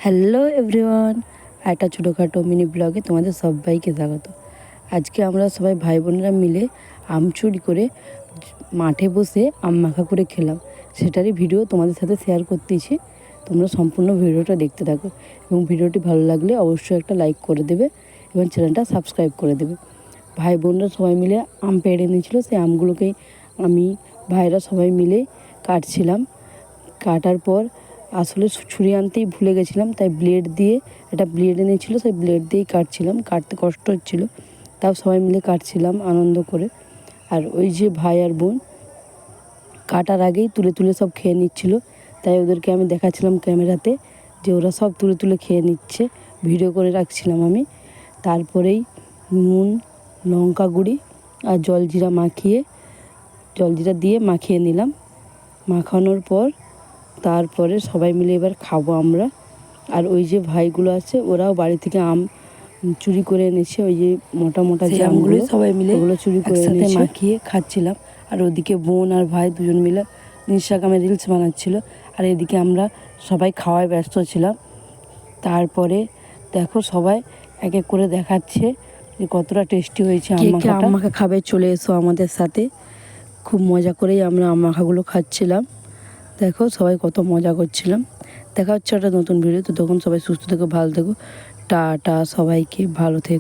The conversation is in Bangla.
হ্যালো এভরিওয়ান, একটা ছোটোখাটো মিনি ব্লগে তোমাদের সবাইকে স্বাগত। আজকে আমরা সবাই ভাই বোনেরা মিলে আম চুরি করে মাঠে বসে আম মাখা করে খেলাম। সেটারই ভিডিও তোমাদের সাথে শেয়ার করতেছি। তোমরা সম্পূর্ণ ভিডিওটা দেখতে থাকো এবং ভিডিওটি ভালো লাগলে অবশ্যই একটা লাইক করে দেবে এবং চ্যানেলটা সাবস্ক্রাইব করে দেবে। ভাই বোনরা সবাই মিলে আম পেড়ে নিয়েছিল, সেই আমগুলোকেই আমি ভাইরা সবাই মিলে কাটছিলাম। কাটার পর আসলে ছুরি আনতেই ভুলে গেছিলাম, তাই ব্লেড দিয়ে একটা ব্লেড এনেছিল, সেই ব্লেড দিয়েই কাটছিলাম। কাটতে কষ্ট হচ্ছিলো, তাও সবাই মিলে কাটছিলাম আনন্দ করে। আর ওই যে ভাই আর বোন কাটার আগেই তুলে তুলে সব খেয়ে নিচ্ছিল, তাই ওদেরকে আমি দেখাচ্ছিলাম ক্যামেরাতে যে ওরা সব তুলে তুলে খেয়ে নিচ্ছে, ভিডিও করে রাখছিলাম আমি। তারপরেই নুন, লঙ্কা গুঁড়ি আর জলজিরা দিয়ে মাখিয়ে নিলাম। মাখানোর পর তারপরে সবাই মিলে এবার খাবো আমরা। আর ওই যে ভাইগুলো আছে ওরাও বাড়ি থেকে আম চুরি করে এনেছে, ওই যে মোটা মোটা যে আমগুলো সবাই মিলে ওগুলো চুরি করে এনে মাখিয়ে খাচ্ছিলাম। আর ওদিকে বোন আর ভাই দুজন মিলে ইনস্টাগ্রামে রিলস বানাচ্ছিল, আর এদিকে আমরা সবাই খাওয়ায় ব্যস্ত ছিলাম। তারপরে দেখো সবাই এক এক করে দেখাচ্ছে যে কতটা টেস্টি হয়েছে আম মাখা খাবে, চলে এসো আমাদের সাথে। খুব মজা করেই আমরা আম মাখাগুলো খাচ্ছিলাম। দেখো সবাই কত মজা করছিলাম। দেখা হচ্ছে একটা নতুন ভিডিও, তো তখন সবাই সুস্থ থেকো, ভালো থেকো, টাটা সবাইকে, ভালো থেকো।